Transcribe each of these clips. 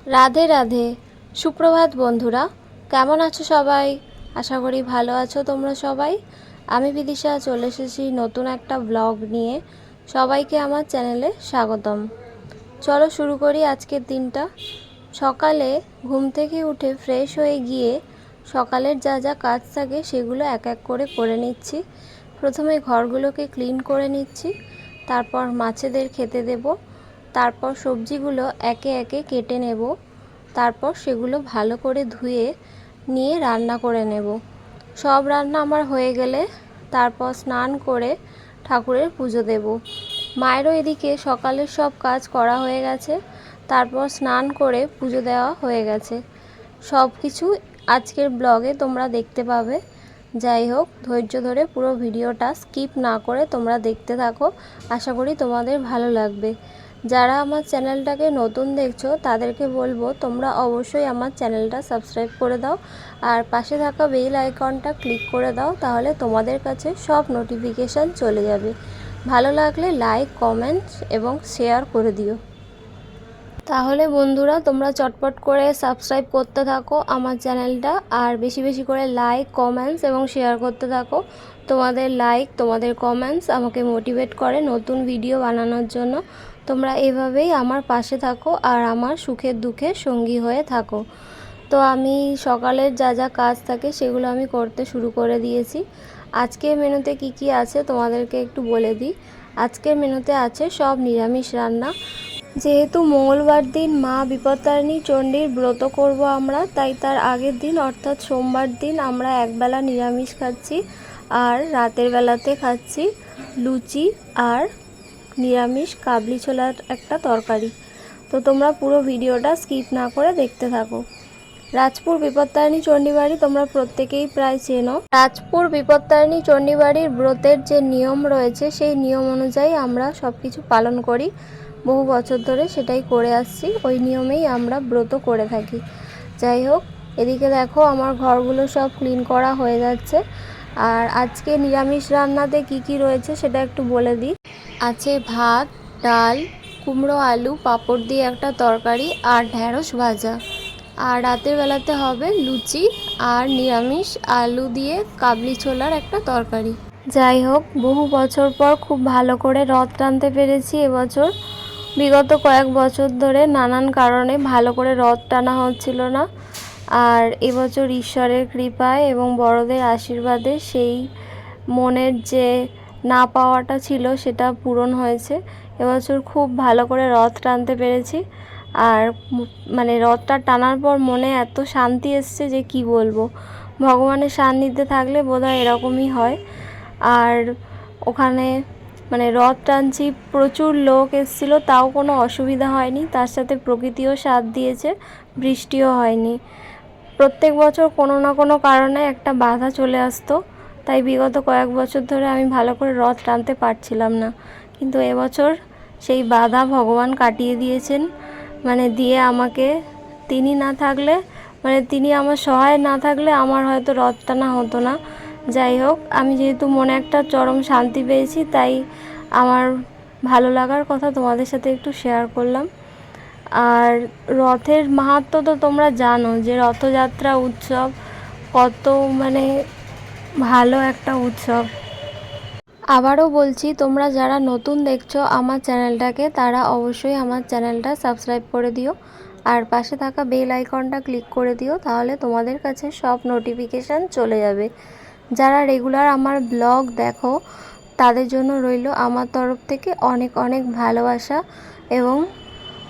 রাধে রাধে। সুপ্রভাত বন্ধুরা, কেমন আছো সবাই? আশা করি ভালো আছো তোমরা সবাই। আমি বিদিশা চলে এসেছি নতুন একটা ব্লগ নিয়ে। সবাইকে আমার চ্যানেলে স্বাগতম। চলো শুরু করি আজকের দিনটা। সকালে ঘুম থেকে উঠে ফ্রেশ হয়ে গিয়ে সকালের যা যা কাজ থাকে সেগুলো এক এক করে নিচ্ছি। প্রথমে ঘরগুলোকে ক্লিন করে নিচ্ছি, তারপর মাছেদের খেতে দেব, তারপর সবজিগুলো একে একে কেটে নেব, তারপর সেগুলো ভালো করে ধুয়ে নিয়ে রান্না করে নেব। সব রান্না আমার হয়ে গেলে তারপর স্নান করে ঠাকুরের পুজো দেব। মায়েরও এদিকে সকালের সব কাজ করা হয়ে গেছে, তারপর স্নান করে পুজো দেওয়া হয়ে গেছে। সব কিছু আজকের ব্লগে তোমরা দেখতে পাবে। যাই হোক, ধৈর্য ধরে পুরো ভিডিওটা স্কিপ না করে তোমরা দেখতে থাকো। আশা করি তোমাদের ভালো লাগবে। যারা আমার চ্যানেলটাকে নতুন দেখছো তাদেরকে বলবো তোমরা অবশ্যই আমার চ্যানেলটা সাবস্ক্রাইব করে দাও আর পাশে থাকা বেল আইকনটা ক্লিক করে দাও, তাহলে তোমাদের কাছে সব নোটিফিকেশান চলে যাবে। ভালো লাগলে লাইক, কমেন্ট এবং শেয়ার করে দিও। তাহলে বন্ধুরা তোমরা চটপট করে সাবস্ক্রাইব করতে থাকো আমার চ্যানেলটা, আর বেশি বেশি করে লাইক, কমেন্টস এবং শেয়ার করতে থাকো। তোমাদের লাইক, তোমাদের কমেন্টস আমাকে মোটিভেট করে নতুন ভিডিও বানানোর জন্য। তোমরা এভাবেই আমার পাশে থাকো আর আমার সুখের দুঃখের সঙ্গী হয়ে থাকো। তো আমি সকালের যা যা কাজ থাকে সেগুলো আমি করতে শুরু করে দিয়েছি। আজকের মেনুতে কি কি আছে তোমাদেরকে একটু বলে দিই। আজকের মেনুতে আছে সব নিরামিষ রান্না। যেহেতু মঙ্গলবার দিন মা বিপত্তারিণী চণ্ডীর ব্রত করব আমরা, তাই তার আগের দিন অর্থাৎ সোমবার দিন আমরা একবেলা নিরামিষ খাচ্ছি, আর রাতের বেলাতে খাচ্ছি লুচি আর নিরামিষ কাবলি ছোলার একটা তরকারি। তো তোমরা পুরো ভিডিওটা স্কিপ না করে দেখতে থাকো। রাজপুর বিপত্তারিণী চণ্ডীবাড়ি তোমরা প্রত্যেকেই প্রায় চেনো। রাজপুর বিপত্তারিণী চণ্ডীবাড়ির ব্রতের যে নিয়ম রয়েছে সেই নিয়ম অনুযায়ী আমরা সব কিছু পালন করি। বহু বছর ধরে সেটাই করে আসছি, ওই নিয়মেই আমরা ব্রত করে থাকি। যাই হোক, এদিকে দেখো আমার ঘরগুলো সব ক্লিন করা হয়ে যাচ্ছে। আর আজকে নিরামিষ রান্নাতে কি কি রয়েছে সেটা একটু বলে দিই। আছে ভাত, ডাল, কুমড়ো আলু পাঁপড় দিয়ে একটা তরকারি আর ঢ্যাঁড়স ভাজা। আর রাতের বেলাতে হবে লুচি আর নিরামিষ আলু দিয়ে কাবলি ছোলার একটা তরকারি। যাই হোক, বহু বছর পর খুব ভালো করে রথ টানতে পেরেছি এবছর। বিগত কয়েক বছর ধরে নানান কারণে ভালো করে রথ টানা হচ্ছিল না, আর এবছর ঈশ্বরের কৃপায় এবং বড়দের আশীর্বাদে সেই মনের যে না পাওয়াটা ছিল সেটা পূরণ হয়েছে। এবছর খুব ভালো করে রথ টানতে পেরেছি, আর মানে রথটা টানার পর মনে এত শান্তি এসছে যে কি বলবো। ভগবানের সান্নিধ্যে থাকলে বোধহয় এরকমই হয়। আর ওখানে মানে রথ টানছি, প্রচুর লোক এসেছিলো, তাও কোনো অসুবিধা হয়নি। তার সাথে প্রকৃতিও সাথ দিয়েছে, বৃষ্টিও হয়নি। প্রত্যেক বছর কোনো না কোনো কারণে একটা বাধা চলে আসতো, তাই বিগত কয়েক বছর ধরে আমি ভালো করে রথ টানতে পারছিলাম না। কিন্তু এবছর সেই বাধা ভগবান কাটিয়ে দিয়েছেন, মানে দিয়ে আমাকে। তিনি না থাকলে, মানে তিনি আমার সহায় না থাকলে আমার হয়তো রথ টানা হতো না। যাই হোক, আমি যেহেতু মনে একটা চরম শান্তি পেয়েছি, তাই আমার ভালো লাগার কথা তোমাদের সাথে একটু শেয়ার করলাম। আর রথের মাহাত্ম্য তো তোমরা জানো, যে রথযাত্রা উৎসব কত মানে ভালো একটা উৎসব। আবারও বলছি, তোমরা যারা নতুন দেখছো আমার চ্যানেলটাকে, তারা অবশ্যই আমার চ্যানেলটা সাবস্ক্রাইব করে দিও আর পাশে থাকা বেল আইকনটা ক্লিক করে দিও, তাহলে তোমাদের কাছে সব নোটিফিকেশান চলে যাবে। যারা রেগুলার আমার ব্লগ দেখো তাদের জন্য রইল আমার তরফ থেকে অনেক অনেক ভালোবাসা এবং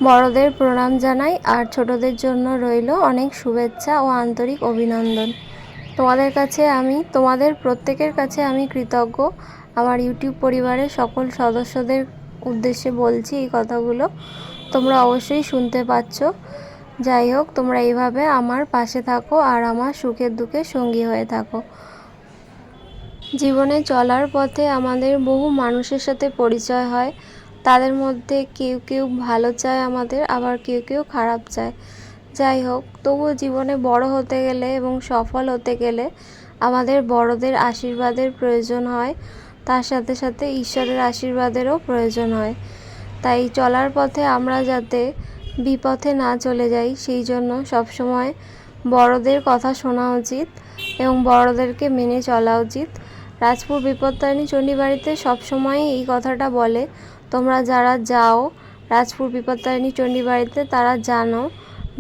বড়দের প্রণাম জানাই, আর ছোটদের জন্য রইল অনেক শুভেচ্ছা ও আন্তরিক অভিনন্দন। তোমাদের প্রত্যেকের কাছে আমি কৃতজ্ঞ। আমার ইউটিউব পরিবারের সকল সদস্যদের উদ্দেশ্যে বলছি এই কথাগুলো, তোমরা অবশ্যই শুনতে পাচ্ছ। যাই হোক, তোমরা এইভাবে আমার পাশে থাকো আর আমার সুখের দুঃখের সঙ্গী হয়ে থাকো। জীবনে চলার পথে আমাদের বহু মানুষের সাথে পরিচয় হয়। তাদের মধ্যে কেউ কেউ ভালো চায় আমাদের, আবার কেউ কেউ খারাপ চায়। যাই হোক, তবুও জীবনে বড় হতে গেলে এবং সফল হতে গেলে আমাদের বড়দের আশীর্বাদের প্রয়োজন হয়, তার সাথে সাথে ঈশ্বরের আশীর্বাদেরও প্রয়োজন হয়। তাই চলার পথে আমরা যাতে বিপথে না চলে যাই, সেই জন্য সবসময় বড়দের কথা শোনা উচিত এবং বড়দেরকে মেনে চলা উচিত। রাজপুর বিপত্তারিণী চণ্ডী বাড়িতে সবসময় এই কথাটা বলে, তোমরা যারা যাও রাজপুর বিপত্তারিণী চণ্ডী বাড়িতে তারা জানো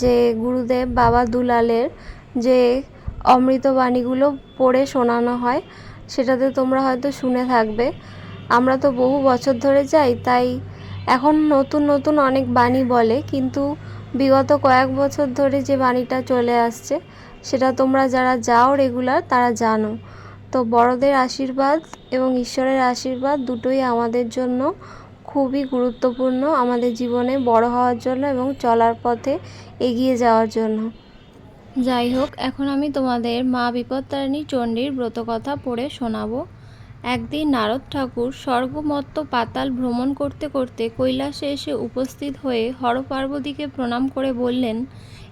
যে গুরুদেব বাবা দুলালের যে অমৃতবাণীগুলো পড়ে শোনানো হয়, সেটাতে তোমরা হয়তো শুনে থাকবে। আমরা তো বহু বছর ধরে যাই, তাই এখন নতুন নতুন অনেক বাণী বলে, কিন্তু বিগত কয়েক বছর ধরে যে বাণীটা চলে আসছে সেটা তোমরা যারা যাও রেগুলার তারা জানো। তো বড়দের আশীর্বাদ এবং ঈশ্বরের আশীর্বাদ দুটোই আমাদের জন্য খুবই গুরুত্বপূর্ণ, আমাদের জীবনে বড় হওয়ার জন্য এবং চলার পথে এগিয়ে যাওয়ার জন্য। যাই হোক, এখন আমি তোমাদের মা বিপত্তারিণী চণ্ডীর ব্রতকথা পড়ে শোনাবো। একদিন নারদ ঠাকুর স্বর্গমত্ত পাতাল ভ্রমণ করতে করতে কৈলাসে এসে উপস্থিত হয়ে হর পার্বতীকে প্রণাম করে বললেন,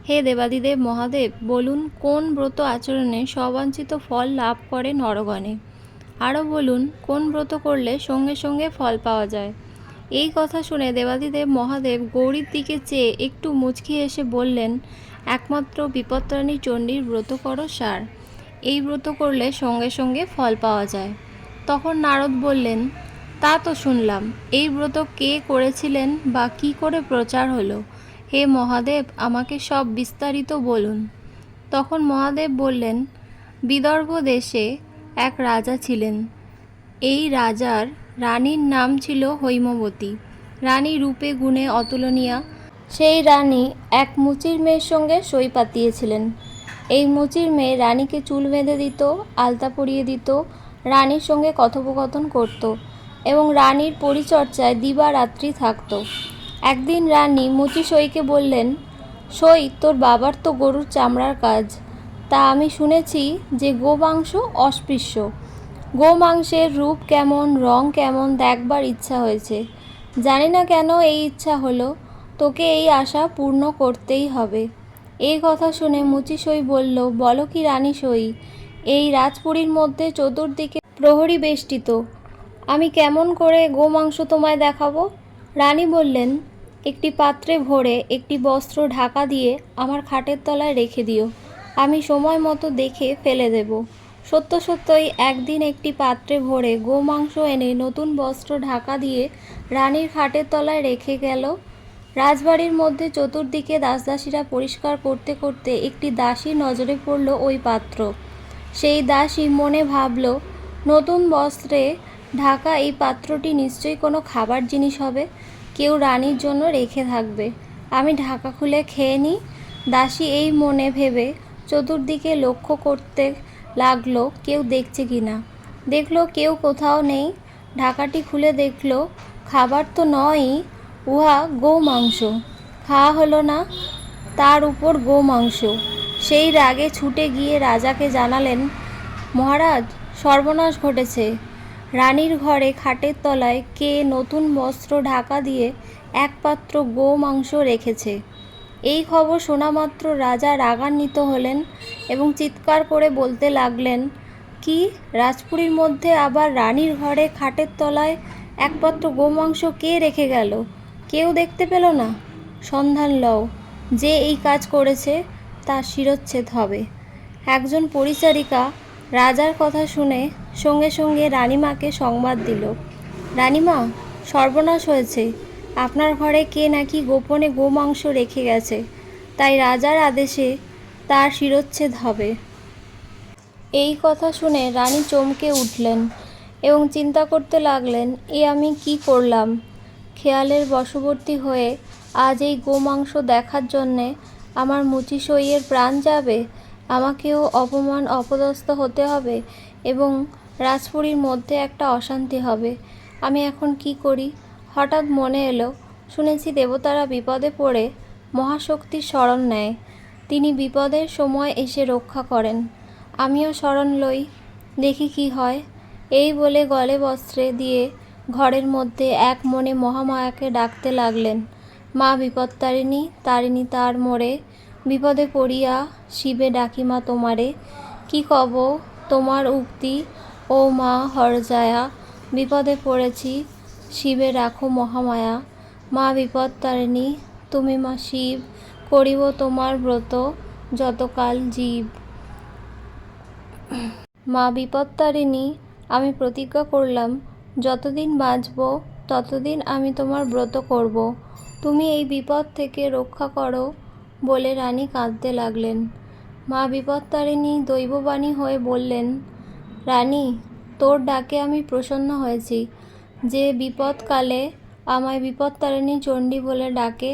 হে দেবাদিদেব মহাদেব, বলুন কোন ব্রত আচরণে সবাঞ্ছিত ফল লাভ করে নরগণে? আরও বলুন কোন ব্রত করলে সঙ্গে সঙ্গে ফল পাওয়া যায়? এই কথা শুনে দেবাদিদেব মহাদেব গৌরীর দিকে চেয়ে একটু মুচকি এসে বললেন, একমাত্র বিপত্তারিণী চণ্ডীর ব্রত করো সার, এই ব্রত করলে সঙ্গে সঙ্গে ফল পাওয়া যায়। তখন নারদ বললেন, তা তো শুনলাম, এই ব্রত কে করেছিলেন বা কি করে প্রচার হলো? হে মহাদেব, আমাকে সব বিস্তারিত বলুন। তখন মহাদেব বললেন, বিদর্ভ দেশে এক রাজা ছিলেন। এই রাজার রানীর নাম ছিল হৈমবতী। রানী রূপে গুণে অতুলনীয়া। সেই রানী এক মুচির মেয়ের সঙ্গে সই পাতিয়েছিলেন। এই মুচির মেয়ে রানীকে চুল বেঁধে দিত, আলতা পরিয়ে দিত, রানীর সঙ্গে কথোপকথন করত এবং রানীর পরিচর্যায় দিবারাত্রি থাকত। একদিন রানী মুচি সইকে বললেন, সই, তোর বাবার তো গরুর চামড়ার কাজ, তা আমি শুনেছি যে গোমাংস অস্পৃশ্য। গোমাংসের রূপ কেমন, রং কেমন দেখবার ইচ্ছা হয়েছে। জানি না কেন এই ইচ্ছা হলো, তোকে এই আশা পূর্ণ করতেই হবে। এই কথা শুনে মুচি সই বলল, বলো কি রানী সই, এই রাজপুরীর মধ্যে চতুর্দিকে প্রহরী বেষ্টিত, আমি কেমন করে গোমাংস তোমায় দেখাবো? রানী বললেন, একটি পাত্রে ভরে একটি বস্ত্র ঢাকা দিয়ে আমার খাটের তলায় রেখে দিও, আমি সময় মতো দেখে ফেলে দেব। সত্য সত্যই একদিন একটি পাত্রে ভরে গোমাংস এনে নতুন বস্ত্র ঢাকা দিয়ে রানীর খাটের তলায় রেখে গেল। রাজবাড়ির মধ্যে চতুর্দিকে দাসদাসীরা পরিষ্কার করতে করতে একটি দাসীর নজরে পড়ল ওই পাত্র। সেই দাসী মনে ভাবল, নতুন বস্ত্রে ঢাকা এই পাত্রটি নিশ্চয়ই কোনো খাবার জিনিস হবে, কেউ রানীর জন্য রেখে থাকবে, আমি ঢাকা খুলে খেয়ে নিই। দাসী এই মনে ভেবে চতুর্দিকে লক্ষ্য করতে লাগলো কেউ দেখছে কিনা। দেখলো কেউ কোথাও নেই। ঢাকাটি খুলে দেখলো খাবার তো নয়ই, উহা গোমাংস। খাওয়া হলো না, তার উপর গোমাংস। সেই রাগে ছুটে গিয়ে রাজাকে জানালেন, মহারাজ, সর্বনাশ ঘটেছে। রানীর ঘরে খাটের তলায় কে নতুন বস্ত্র ঢাকা দিয়ে এক পাত্র গোমাংস রেখেছে। এই খবর শোনা মাত্র রাজা রাগান্বিত হলেন এবং চিৎকার করে বলতে লাগলেন, কি, রাজপুরীর মধ্যে আবার রানীর ঘরে খাটের তলায় এক পাত্র গোমাংস কে রেখে গেল? কেউ দেখতে পেল না? সন্ধান লও, যে এই কাজ করেছে তার শিরচ্ছেদ হবে। একজন পরিচারিকা রাজার কথা শুনে সঙ্গে সঙ্গে রানীমাকে সংবাদ দিল, রানীমা, সর্বনাশ হয়েছে, আপনার ঘরে কে নাকি গোপনে গোমাংস রেখে গেছে, তাই রাজার আদেশে তার শিরচ্ছেদ হবে। এই কথা শুনে রানী চমকে উঠলেন এবং চিন্তা করতে লাগলেন, এ আমি কি করলাম? খেয়ালের বশবর্তী হয়ে আজ এই গোমাংস দেখার জন্যে আমার মুচি সইয়ের প্রাণ যাবে, আমাকেও অপমান অপদস্থ হতে হবে এবং রাজপুরীর মধ্যে একটা অশান্তি হবে। আমি এখন কি করি? হঠাৎ মনে এলো, শুনেছি দেবতারা বিপদে পড়ে মহাশক্তির শরণ নেয়, তিনি বিপদের সময় এসে রক্ষা করেন। আমিও শরণ লই, দেখি কি হয়। এই বলে গলে বস্ত্রে দিয়ে ঘরের মধ্যে এক মনে মহামায়াকে ডাকতে লাগলেন, মা বিপত্তারিণী, তারিণী তার মোরে, বিপদে পড়িয়া শিবে ডাকি মা তোমারে, কি কব তোমার উক্তি ও মা হরজায়া, বিপদে পড়েছি শিবে রাখো মহামায়া, মা বিপত্তারিণী তুমি মা শিব, করিব তোমার ব্রত যতকাল জীব। মা বিপত্তারিণী, আমি প্রতিজ্ঞা করলাম যতদিন বাঁচব ততদিন আমি তোমার ব্রত করব। তুমি এই বিপদ থেকে রক্ষা করো বলে রানী কাঁদতে লাগলেন। মা বিপত্তারিণী দৈববাণী হয়ে বললেন, রানী, তোর ডাকে আমি প্রসন্ন হয়েছি। যে বিপদকালে আমায় বিপত্তারিণী চণ্ডী বলে ডাকে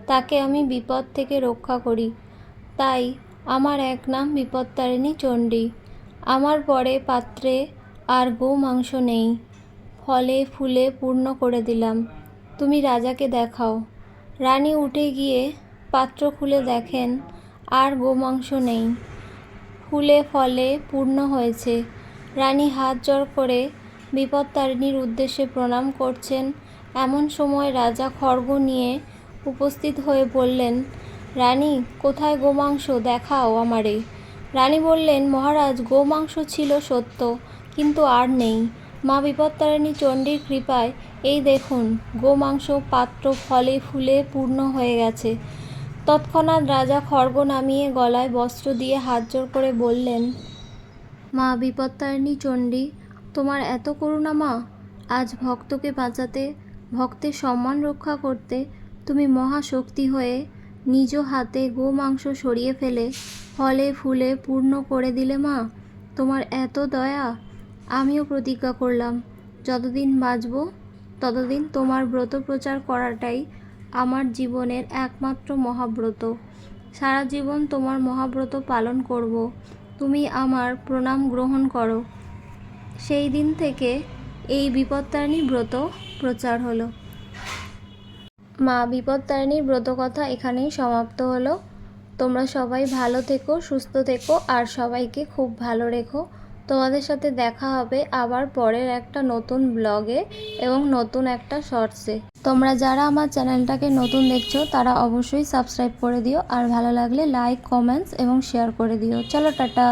তাকে আমি বিপদ থেকে রক্ষা করি। তাই আমার এক নাম বিপত্তারিণী চণ্ডী। আমার পরে পাত্রে আর গো মাংস নেই, ফলে ফুলে পূর্ণ করে দিলাম। তুমি রাজাকে দেখাও। রানী উঠে গিয়ে পাত্র খুলে দেখেন আর গোমাংস নেই, ফুলে ফলে পূর্ণ হয়েছে। রানী হাত জোড় করে বিপত্তারিণীর উদ্দেশ্যে প্রণাম করছেন। এমন সময় রাজা খড়গ নিয়ে উপস্থিত হয়ে বললেন, রানী, কোথায় গোমাংস, দেখাও আমারে। রানী বললেন, মহারাজ, গোমাংস ছিল সত্য, কিন্তু আর নেই। মা বিপত্তারিণী চণ্ডীর কৃপায় এই দেখুন গোমাংস পাত্র ফলে ফুলে পূর্ণ হয়ে গেছে। তৎক্ষণাৎ রাজা খড়গ নামিয়ে গলায় বস্ত্র দিয়ে হাত জোড় করে বললেন, মা বিপত্তারিণী চণ্ডী, তোমার এত করুণা মা! আজ ভক্তকে বাঁচাতে, ভক্তের সম্মান রক্ষা করতে তুমি মহাশক্তি হয়ে নিজ হাতে গোমাংস সরিয়ে ফেলে ফলে ফুলে পূর্ণ করে দিলে মা। তোমার এত দয়া! আমিও প্রতিজ্ঞা করলাম যতদিন বাঁচব ততদিন তোমার ব্রত প্রচার করাটাই আমার জীবনের একমাত্র মহাব্রত। সারা জীবন তোমার মহাব্রত পালন করব। তুমি আমার প্রণাম গ্রহণ করো। সেই দিন থেকে এই বিপত্তারিণী ব্রত প্রচার হলো। মা বিপত্তারিণীর ব্রত কথা এখানেই সমাপ্ত হলো। তোমরা সবাই ভালো থেকো, সুস্থ থেকো আর সবাইকে খুব ভালো রেখো। তোমাদের সাথে দেখা হবে আবার পরের একটা নতুন ব্লগে এবং নতুন একটা শর্টসে। তোমরা যারা আমার চ্যানেলটাকে নতুন দেখছো তারা অবশ্যই সাবস্ক্রাইব করে দিও, আর ভালো লাগলে লাইক, কমেন্টস এবং শেয়ার করে দিও। চলো, টাটা।